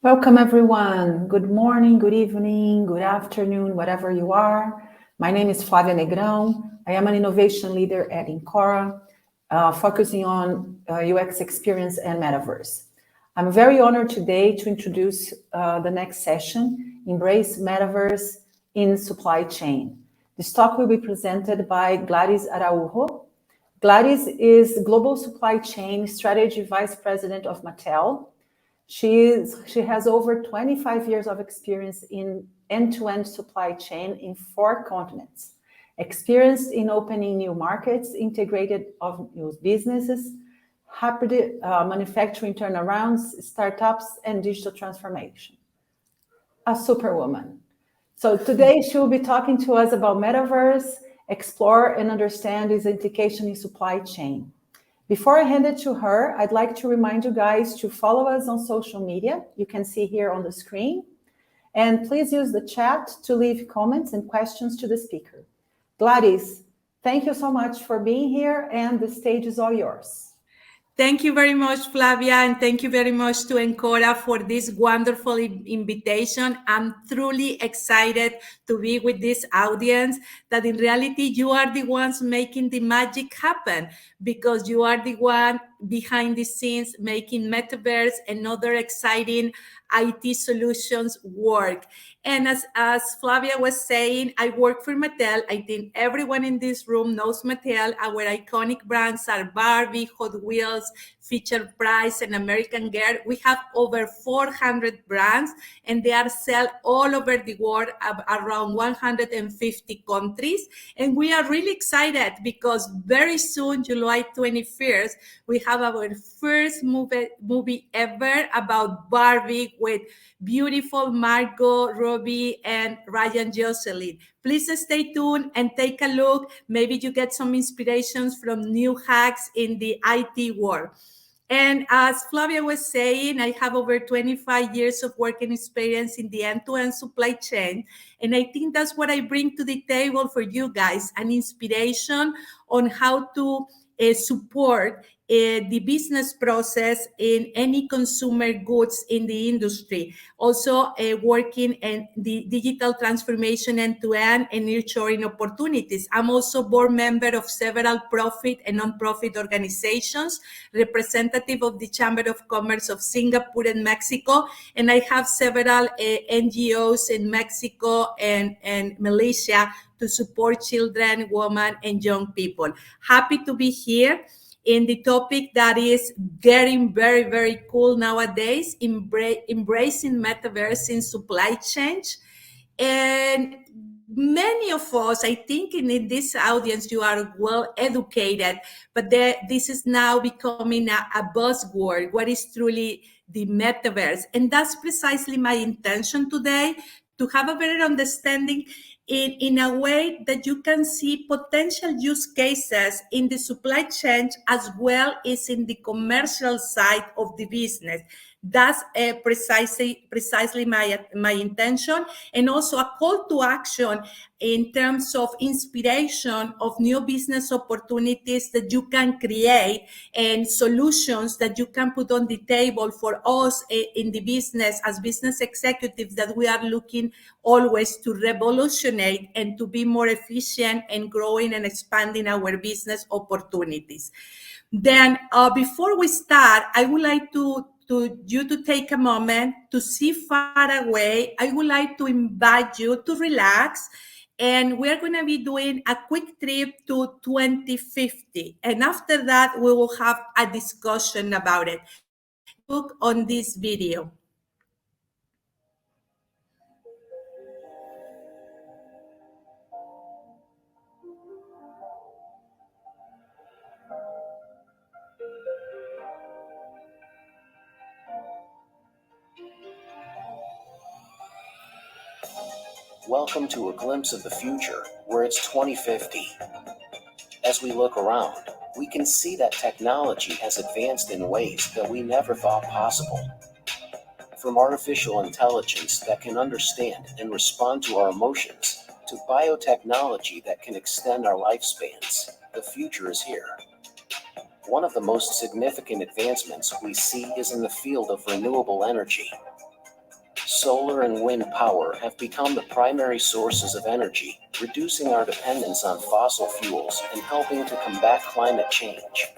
Welcome, everyone. Good morning, good evening, good afternoon, whatever you are. My name is Flavia Negrão. I am an innovation leader at Encora, focusing on UX experience and Metaverse. I'm very honored today to introduce the next session, Embrace Metaverse in Supply Chain. This talk will be presented by Gladys Araujo. Gladys is Global Supply Chain Strategy Vice President of Mattel. She has over 25 years of experience in end-to-end supply chain in 4 continents, experienced in opening new markets, integrated of new businesses, rapid manufacturing turnarounds, startups, and digital transformation. A superwoman. So today she will be talking to us about Metaverse, explore and understand its implication in supply chain. Before I hand it to her, I'd like to remind you guys to follow us on social media. You can see here on the screen. And please use the chat to leave comments and questions to the speaker. Gladys, thank you so much for being here, and the stage is all yours. Thank you very much, Flavia, and thank you very much to Encora for this wonderful invitation. I'm truly excited to be with this audience, that in reality, you are the ones making the magic happen, because you are the one behind the scenes making Metaverse and other exciting IT solutions work. And as Flavia was saying, I work for Mattel. I think everyone in this room knows Mattel. Our iconic brands are Barbie, Hot Wheels, Fisher Price, and American Girl. We have over 400 brands, and they are sold all over the world, around 150 countries. And we are really excited because very soon, July 21st, we have our first movie ever about Barbie with beautiful Margot Robbie and Ryan Gosling. Please stay tuned and take a look. Maybe you get some inspirations from new hacks in the IT world. And as Flavia was saying, I have over 25 years of working experience in the end-to-end supply chain. And I think that's what I bring to the table for you guys, an inspiration on how to support the business process in any consumer goods in the industry. Also working in the digital transformation end-to-end and nurturing opportunities. I'm also board member of several profit and non-profit organizations, representative of the Chamber of Commerce of Singapore and Mexico, and I have several NGOs in Mexico and Malaysia to support children, women, and young people. Happy to be here in the topic that is getting very, very cool nowadays, embracing Metaverse in supply chain. And many of us, I think in this audience, you are well educated, but this is now becoming a buzzword. What is truly the Metaverse? And that's precisely my intention today, to have a better understanding in a way that you can see potential use cases in the supply chain as well as in the commercial side of the business. That's precisely my intention, and also a call to action in terms of inspiration of new business opportunities that you can create and solutions that you can put on the table for us in the business as business executives, that we are looking always to revolutionize and to be more efficient and growing and expanding our business opportunities. Then before we start, I would like you to take a moment to see far away. I would like to invite you to relax, and we're going to be doing a quick trip to 2050. And after that, we will have a discussion about it. Look on this video. Welcome to a glimpse of the future, where it's 2050. As we look around, we can see that technology has advanced in ways that we never thought possible. From artificial intelligence that can understand and respond to our emotions, to biotechnology that can extend our lifespans, the future is here. One of the most significant advancements we see is in the field of renewable energy. Solar and wind power have become the primary sources of energy, reducing our dependence on fossil fuels and helping to combat climate change.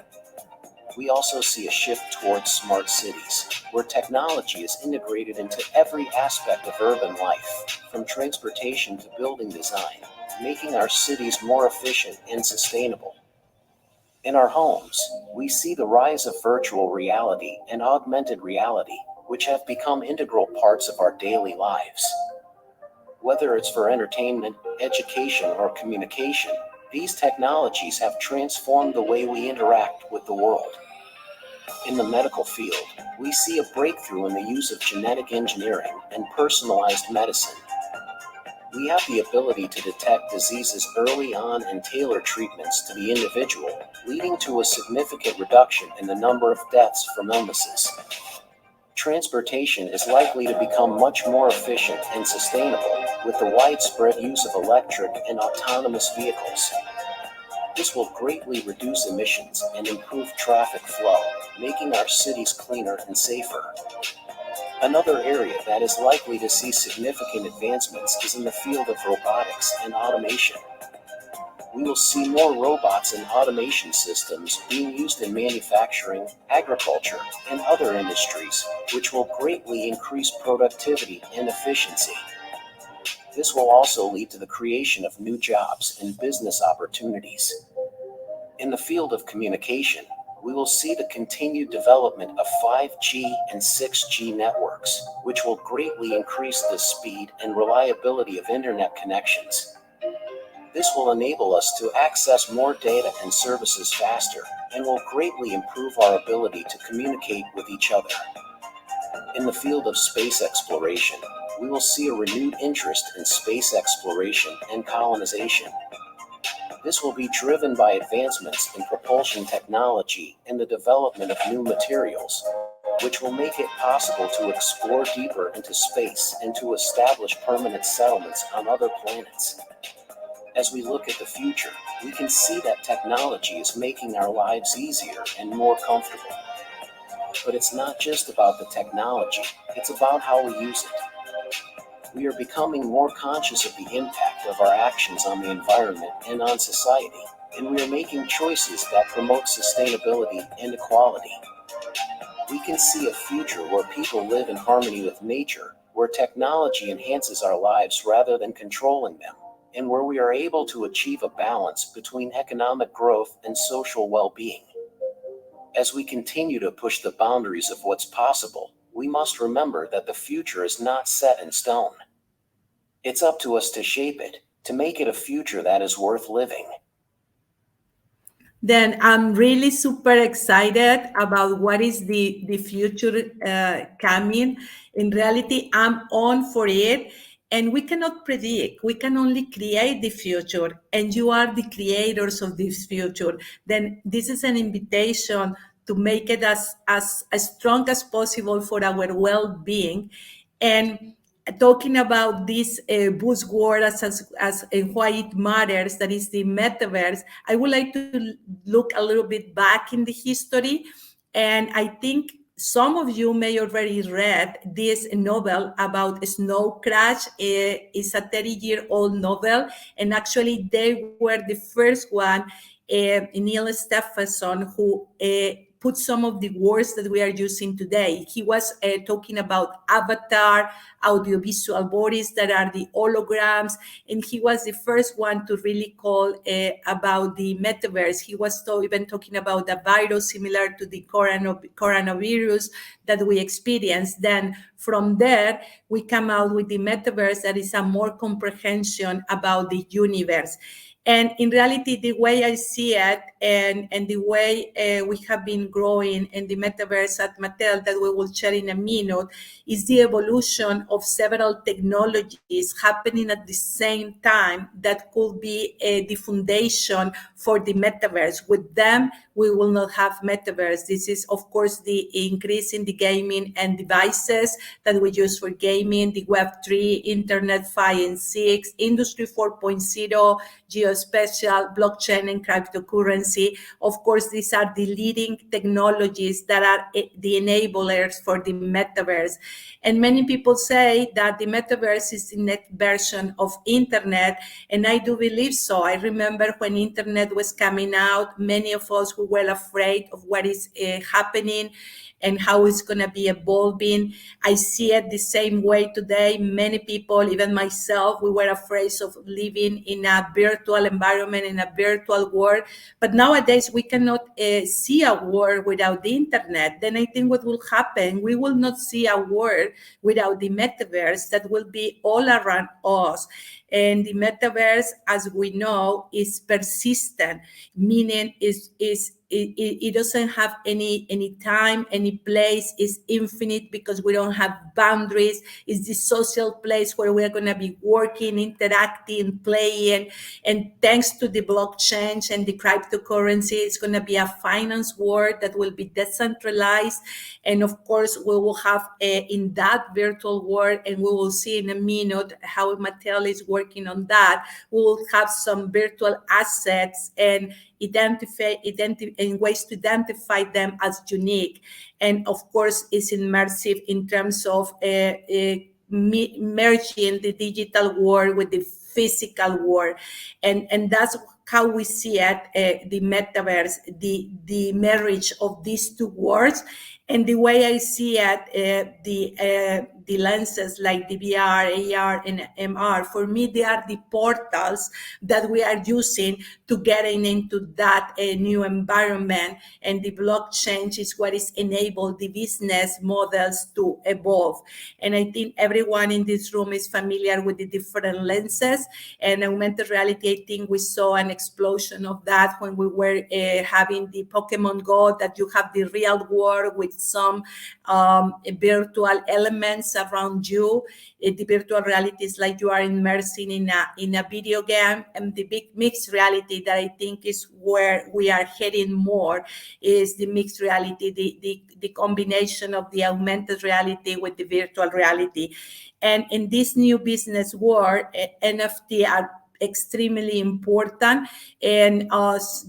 We also see a shift towards smart cities, where technology is integrated into every aspect of urban life, from transportation to building design, making our cities more efficient and sustainable. In our homes, we see the rise of virtual reality and augmented reality, which have become integral parts of our daily lives. Whether it's for entertainment, education, or communication, these technologies have transformed the way we interact with the world. In the medical field, we see a breakthrough in the use of genetic engineering and personalized medicine. We have the ability to detect diseases early on and tailor treatments to the individual, leading to a significant reduction in the number of deaths from illnesses. Transportation is likely to become much more efficient and sustainable with the widespread use of electric and autonomous vehicles. This will greatly reduce emissions and improve traffic flow, making our cities cleaner and safer. Another area that is likely to see significant advancements is in the field of robotics and automation. We will see more robots and automation systems being used in manufacturing, agriculture, and other industries, which will greatly increase productivity and efficiency. This will also lead to the creation of new jobs and business opportunities. In the field of communication, we will see the continued development of 5G and 6G networks, which will greatly increase the speed and reliability of internet connections. This will enable us to access more data and services faster and will greatly improve our ability to communicate with each other. In the field of space exploration, we will see a renewed interest in space exploration and colonization. This will be driven by advancements in propulsion technology and the development of new materials, which will make it possible to explore deeper into space and to establish permanent settlements on other planets. As we look at the future, we can see that technology is making our lives easier and more comfortable. But it's not just about the technology, it's about how we use it. We are becoming more conscious of the impact of our actions on the environment and on society, and we are making choices that promote sustainability and equality. We can see a future where people live in harmony with nature, where technology enhances our lives rather than controlling them, and where we are able to achieve a balance between economic growth and social well-being. As we continue to push the boundaries of what's possible, we must remember that the future is not set in stone. It's up to us to shape it, to make it a future that is worth living. Then I'm really super excited about what is the future coming. In reality, I'm on for it. And we cannot predict, we can only create the future, and you are the creators of this future. Then this is an invitation to make it as strong as possible for our well-being. And talking about this buzzword as why it matters, that is the metaverse, I would like to look a little bit back in the history. And I think some of you may already read this novel about Snow Crash. It's a 30-year-old novel, and actually they were the first one, Neil Stephenson, who put some of the words that we are using today. He was talking about avatar, audiovisual bodies that are the holograms, and he was the first one to really call about the metaverse. He was even talking about a virus similar to the coronavirus that we experienced. Then from there, we come out with the metaverse that is a more comprehension about the universe. And in reality, the way I see it and the way we have been growing in the metaverse at Mattel that we will share in a minute is the evolution of several technologies happening at the same time that could be the foundation for the metaverse. With them, we will not have metaverse. This is, of course, the increase in the gaming and devices that we use for gaming, the Web3, Internet 5 and 6, Industry 4.0, geospatial, blockchain, and cryptocurrency. Of course, these are the leading technologies that are the enablers for the metaverse. And many people say that the metaverse is the next version of internet, and I do believe so. I remember when internet was coming out, many of us who were afraid of what is happening and how it's going to be evolving. I see it the same way today. Many people, even myself, we were afraid of living in a virtual environment, in a virtual world. But nowadays, we cannot see a world without the internet. Then I think what will happen, we will not see a world without the metaverse that will be all around us. And the metaverse, as we know, is persistent, meaning it doesn't have any time, any place. It's infinite because we don't have boundaries. It's the social place where we're going to be working, interacting, playing. And thanks to the blockchain and the cryptocurrency, it's going to be a finance world that will be decentralized. And of course, we will have in that virtual world, and we will see in a minute how Mattel is working on that. We will have some virtual assets and identify in ways to identify them as unique. And of course, it's immersive in terms of merging the digital world with the physical world. And that's how we see it, the metaverse, the marriage of these two worlds. And the way I see it, the lenses like the VR, AR, and MR, for me, they are the portals that we are using to getting into that new environment. And the blockchain is what is enabled the business models to evolve. And I think everyone in this room is familiar with the different lenses. And augmented reality, I think we saw an explosion of that when we were having the Pokemon Go, that you have the real world with some virtual elements around you. The virtual reality is like you are immersing in a video game. And the big mixed reality that I think is where we are heading more is the mixed reality, the combination of the augmented reality with the virtual reality. And in this new business world, NFT are extremely important. And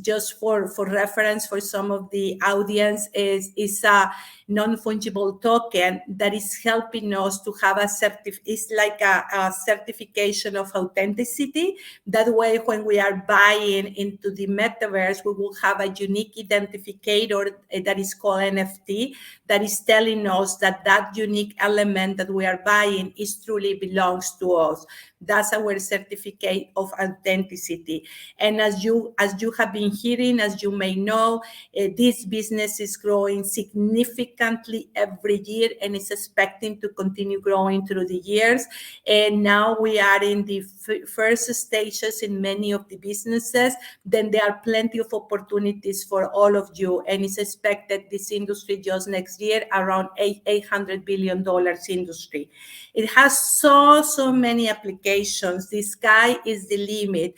just for reference for some of the audience, is a non-fungible token that is helping us to have it's like a certification of authenticity. That way, when we are buying into the metaverse, we will have a unique identifier that is called NFT, that is telling us that that unique element that we are buying truly belongs to us. That's our certificate of authenticity. And as you have been hearing, as you may know, this business is growing significantly every year and is expecting to continue growing through the years. And now we are in the first stages in many of the businesses. Then there are plenty of opportunities for all of you. And it's expected this industry just next year around $800 billion industry. It has so many applications. The sky is the limit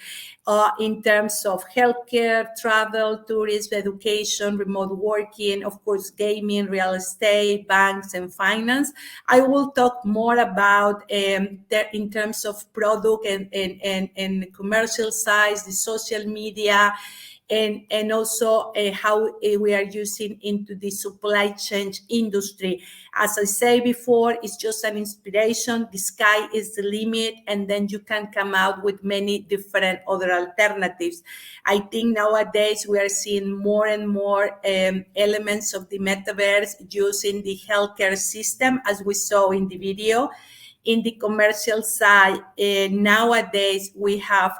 in terms of healthcare, travel, tourism, education, remote working, of course, gaming, real estate, banks, and finance. I will talk more about in terms of product and commercial size, the social media, and also how we are using into the supply chain industry. As I say before, it's just an inspiration. The sky is the limit, and then you can come out with many different other alternatives. I think nowadays we are seeing more and more elements of the metaverse using the healthcare system, as we saw in the video. In the commercial side, nowadays we have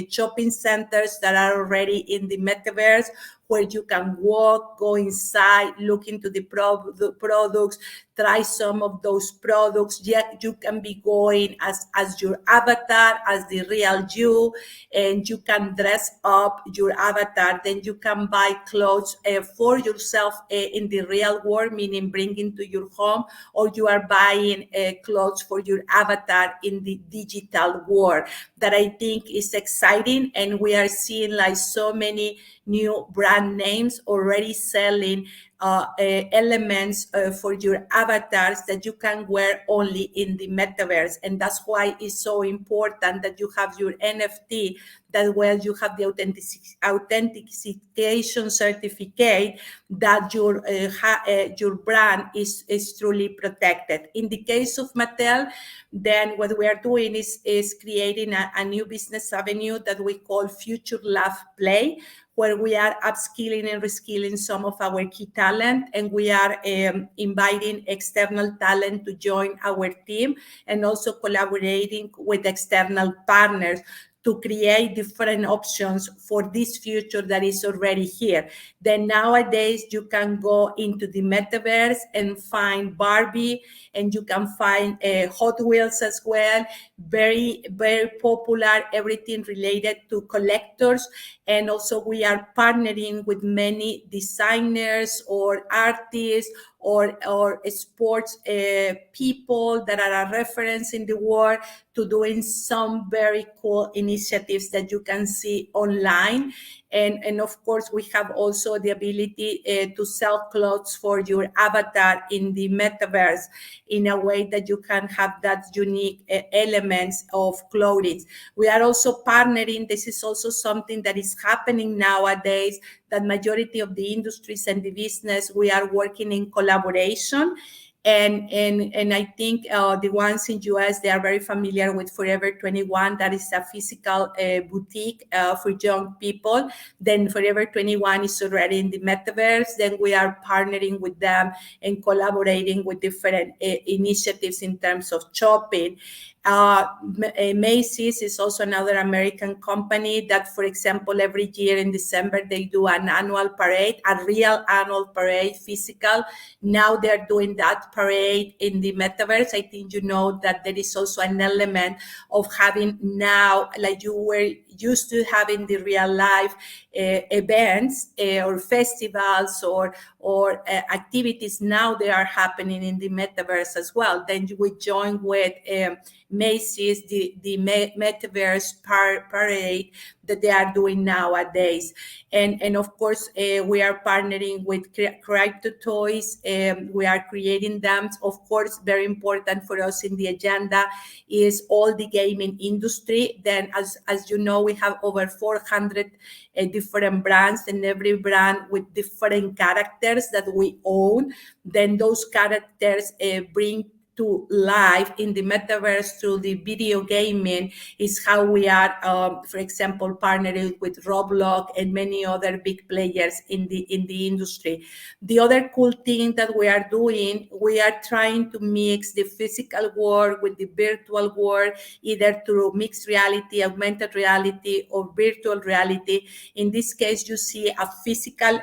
shopping centers that are already in the metaverse, where you can walk, go inside, look into the products, try some of those products. Yet you can be going as your avatar, as the real you, and you can dress up your avatar. Then you can buy clothes for yourself in the real world, meaning bringing to your home, or you are buying clothes for your avatar in the digital world. That I think is exciting, and we are seeing like so many new brand names already selling elements for your avatars that you can wear only in the metaverse. And that's why it's so important that you have your NFT, that well you have the authentication certificate that your brand is truly protected. In the case of Mattel, then what we are doing is creating a new business avenue that we call Future Lab Play, where we are upskilling and reskilling some of our key talent, and we are inviting external talent to join our team, and also collaborating with external partners to create different options for this future that is already here. Then nowadays you can go into the metaverse and find Barbie, and you can find Hot Wheels as well. Very, very popular, everything related to collectors. And also we are partnering with many designers or artists or sports people that are a reference in the world to doing some very cool initiatives that you can see online. And of course, we have also the ability to sell clothes for your avatar in the metaverse in a way that you can have that unique elements of clothing. We are also partnering. This is also something that is happening nowadays, that majority of the industries and the business, we are working in collaboration. And I think the ones in US, they are very familiar with Forever 21. That is a physical boutique for young people. Then Forever 21 is already in the metaverse. Then we are partnering with them and collaborating with different initiatives in terms of shopping. Macy's is also another American company that, for example, every year in December, they do an annual parade, a real annual parade, physical. Now they're doing that parade in the metaverse. I think you know that there is also an element of having now, like you were used to having the real life events or festivals or activities. Now they are happening in the metaverse as well. Then we join with Macy's, the Metaverse parade that they are doing nowadays. And of course, we are partnering with Crypto Toys. We are creating them. Of course, very important for us in the agenda is all the gaming industry. Then, as you know, we have over 400 different brands, and every brand with different characters that we own. Then those characters bring to life in the metaverse through the video gaming is how we are, for example, partnering with Roblox and many other big players in the industry. The other cool thing that we are doing, we are trying to mix the physical world with the virtual world, either through mixed reality, augmented reality, or virtual reality. In this case, you see a physical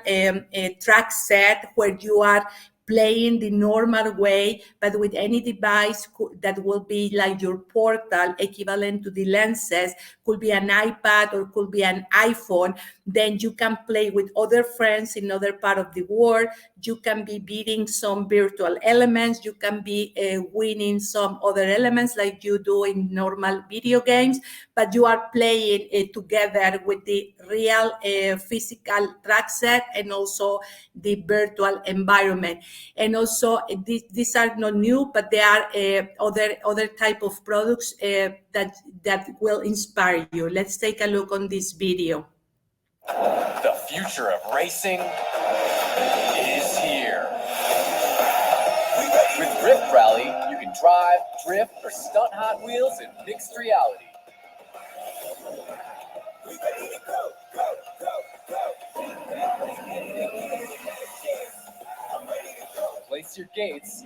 track set where you are playing the normal way, but with any device that will be like your portal, equivalent to the lenses, could be an iPad or could be an iPhone. Then you can play with other friends in other part of the world. You can be beating some virtual elements. You can be winning some other elements like you do in normal video games, but you are playing together with the real physical track set and also the virtual environment. And also these are not new, but they are other type of products that will inspire you. Let's take a look on this video. The future of racing is here. With Drift Rally, you can drive, drift, or stunt Hot Wheels in mixed reality. Place your gates,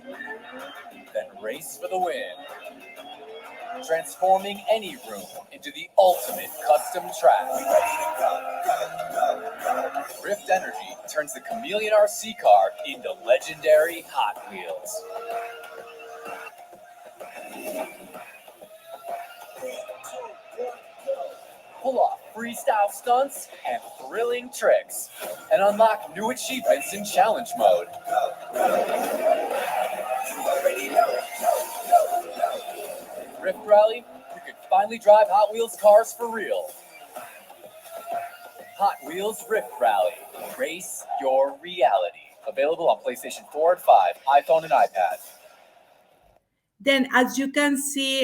then race for the win. Transforming any room into the ultimate custom track. Rift Energy turns the Chameleon RC car into legendary Hot Wheels. Pull off freestyle stunts and thrilling tricks, and unlock new achievements in challenge mode. Rift Rally, you can finally drive Hot Wheels cars for real. Hot Wheels Rift Rally. Race your reality. Available on PlayStation 4 and 5, iPhone and iPad. Then, as you can see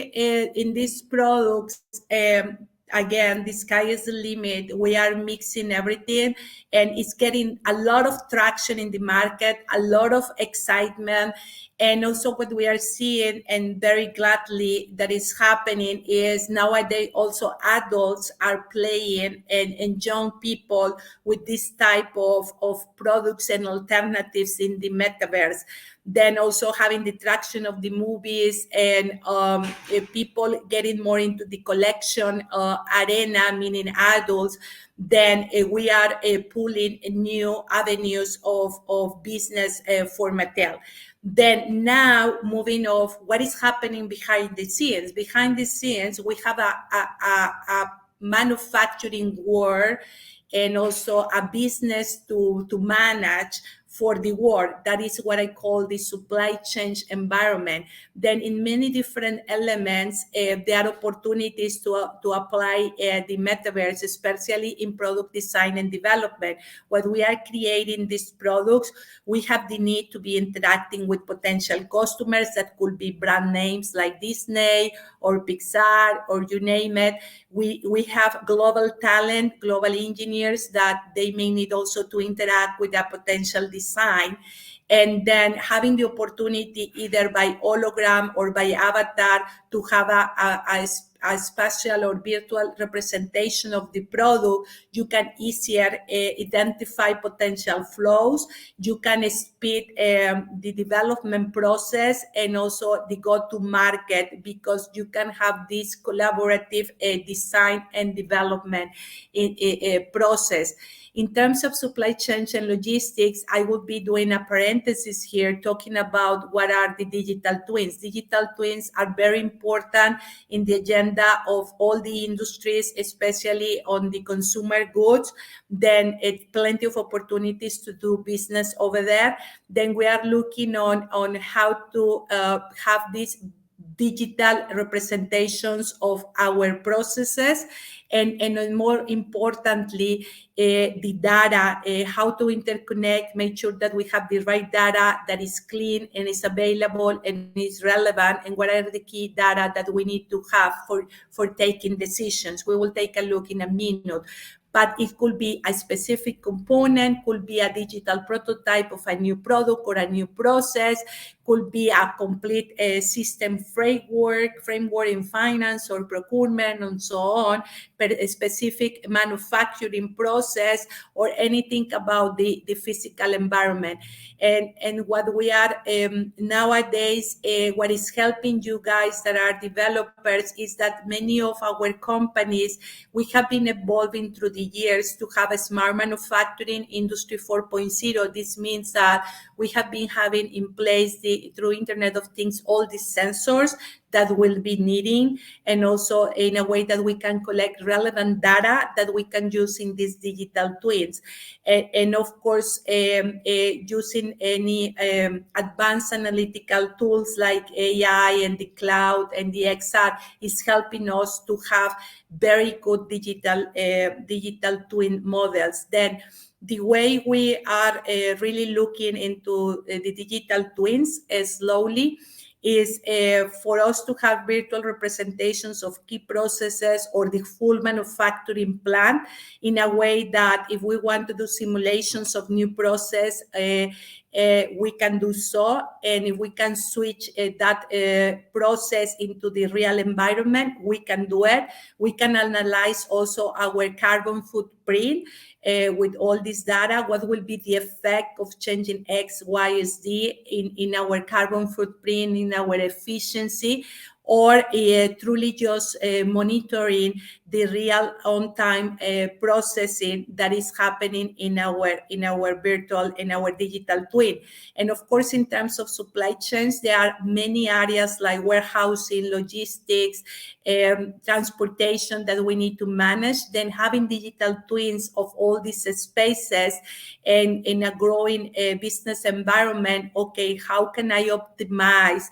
in these products, again, the sky is the limit. We are mixing everything, and it's getting a lot of traction in the market, a lot of excitement. And also what we are seeing, and very gladly that is happening, is nowadays also adults are playing, and young people with this type of products and alternatives in the metaverse. Then also having the traction of the movies, and people getting more into the collection arena, meaning adults. Then we are pulling new avenues of business for Mattel. Then now moving off, what is happening behind the scenes? Behind the scenes, we have a manufacturing world, and also a business to manage for the world. That is what I call the supply chain environment. Then in many different elements, there are opportunities to apply the metaverse, especially in product design and development. When we are creating these products, we have the need to be interacting with potential customers that could be brand names like Disney or Pixar, or you name it. We have global talent, global engineers that they may need also to interact with a potential design. And then having the opportunity either by hologram or by avatar to have a spatial or virtual representation of the product, you can easier identify potential flows. You can speed the development process, and also the go-to-market, because you can have this collaborative design and development process. In terms of supply chain and logistics, I will be doing a parenthesis here talking about what are the digital twins. Digital twins are very important in the agenda of all the industries, especially on the consumer goods. Then it's plenty of opportunities to do business over there. Then we are looking on how to have these digital representations of our processes, and more importantly, the data, how to interconnect, make sure that we have the right data that is clean and is available and is relevant, and what are the key data that we need to have for taking decisions. We will take a look in a minute. But it could be a specific component, could be a digital prototype of a new product or a new process, could be a complete system framework in finance or procurement and so on, but a specific manufacturing process, or anything about the physical environment. And what we are nowadays, what is helping you guys that are developers is that many of our companies, we have been evolving through the years to have a smart manufacturing industry 4.0. This means that we have been having in place through Internet of Things all these sensors that we'll be needing, and also in a way that we can collect relevant data that we can use in these digital twins. And of course, using any advanced analytical tools like AI and the cloud and the XR is helping us to have very good digital twin models. Then the way we are really looking into the digital twins slowly is for us to have virtual representations of key processes or the full manufacturing plant, in a way that if we want to do simulations of new process, we can do so. And if we can switch that process into the real environment, we can do it. We can analyze also our carbon footprint with all this data. What will be the effect of changing X, Y, Z in our carbon footprint, in our efficiency, or truly just monitoring the real on-time processing that is happening in our virtual, in our digital twin. And of course, in terms of supply chains, there are many areas like warehousing, logistics, transportation that we need to manage. Then having digital twins of all these spaces, and in a growing business environment, okay, how can I optimize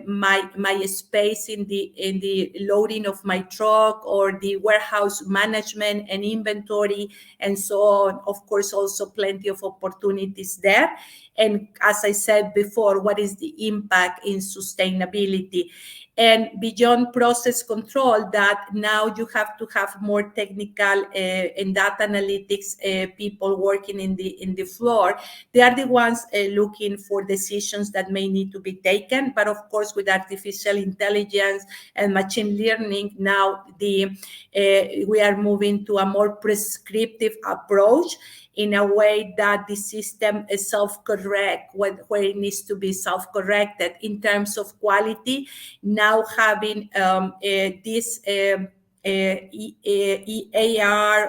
my space in the loading of my truck, or the warehouse management and inventory and so on. Of course, also plenty of opportunities there. And as I said before, what is the impact in sustainability? And beyond process control, that now you have to have more technical and data analytics people working in the floor. They are the ones looking for decisions that may need to be taken. But of course, with artificial intelligence and machine learning, now we are moving to a more prescriptive approach, in a way that the system is self-correct where it needs to be self-corrected in terms of quality. Now having this AR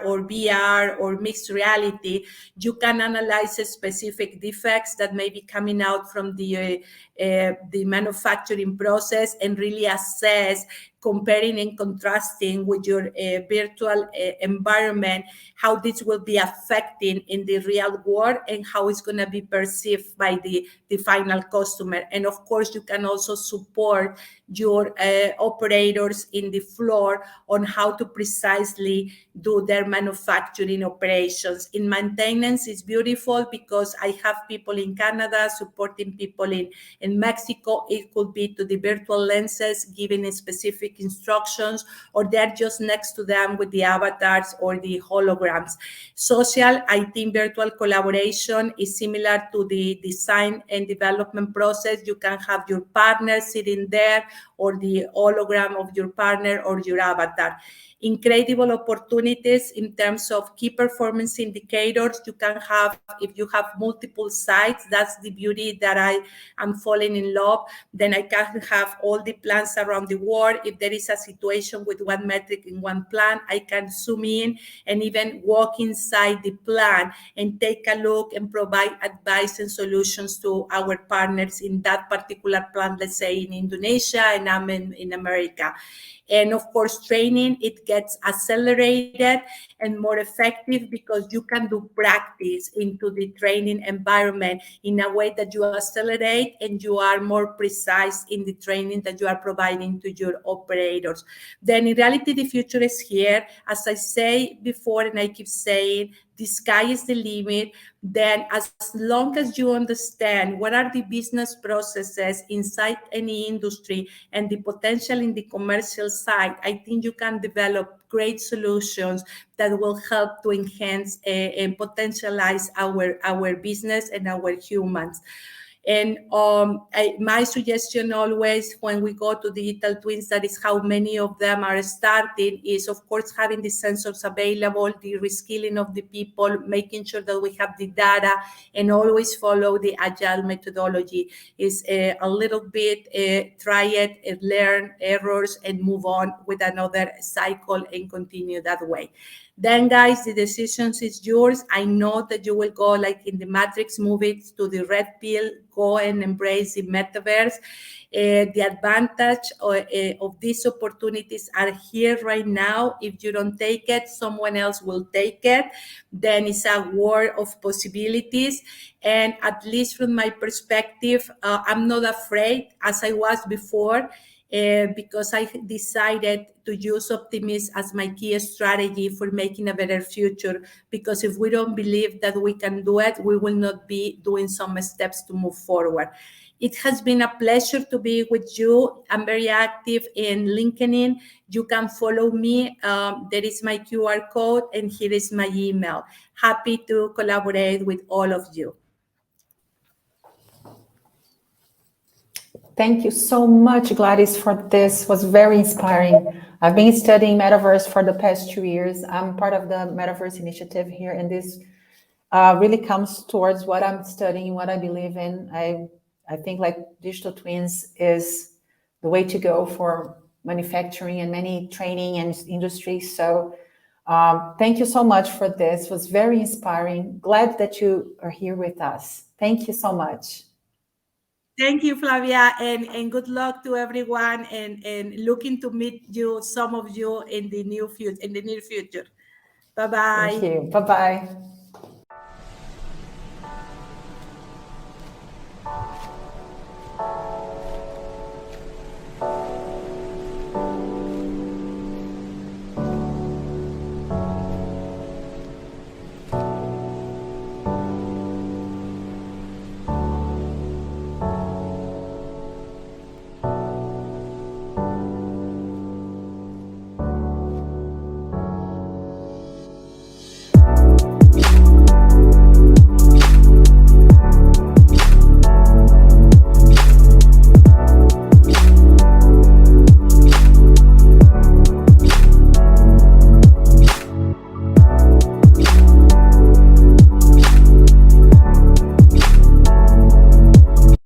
or VR or mixed reality, you can analyze specific defects that may be coming out from the manufacturing process and really assess, comparing and contrasting with your virtual environment, how this will be affecting in the real world and how it's going to be perceived by the final customer. And of course, you can also support your operators in the floor on how to precisely do their manufacturing operations. In maintenance, it's beautiful because I have people in Canada supporting people in Mexico. It could be to the virtual lenses, giving specific instructions, or they're just next to them with the avatars or the holograms. Social, I think virtual collaboration is similar to the design and development process. You can have your partner sitting there or the hologram of your partner or your avatar. Incredible opportunities in terms of key performance indicators you can have if you have multiple sites. That's the beauty that I am falling in love. Then I can have all the plants around the world. If there is a situation with one metric in one plant, I can zoom in and even walk inside the plant and take a look and provide advice and solutions to our partners in that particular plant, let's say in Indonesia, and I'm in America. And of course, training, it gets accelerated and more effective because you can do practice into the training environment in a way that you accelerate and you are more precise in the training that you are providing to your operators. Then in reality, the future is here. As I say before, and I keep saying, the sky is the limit. Then as long as you understand what are the business processes inside any industry and the potential in the commercial side, I think you can develop great solutions that will help to enhance and potentialize our business and our humans. And my suggestion always when we go to digital twins, that is how many of them are starting, is of course having the sensors available, the reskilling of the people, making sure that we have the data, and always follow the agile methodology. Is a little bit try it, learn errors, and move on with another cycle and continue that way. Then, guys, the decision is yours. I know that you will go like in the Matrix movies to the red pill, go and embrace the metaverse. The advantage of these opportunities are here right now. If you don't take it, someone else will take it. Then it's a world of possibilities. And at least from my perspective, I'm not afraid as I was before. Because I decided to use optimism as my key strategy for making a better future. Because if we don't believe that we can do it, we will not be doing some steps to move forward. It has been a pleasure to be with you. I'm very active in LinkedIn. You can follow me. There is my QR code, and here is my email. Happy to collaborate with all of you. Thank you so much, Gladys, for this. It was very inspiring. I've been studying Metaverse for the past 2 years. I'm part of the Metaverse initiative here, and this really comes towards what I'm studying, what I believe in. I think like digital twins is the way to go for manufacturing and many training and industries. So thank you so much for this. It was very inspiring. Glad that you are here with us. Thank you so much. Thank you, Flavia, and good luck to everyone, and looking to meet you, some of you, in the near future. Bye-bye. Thank you. Bye-bye.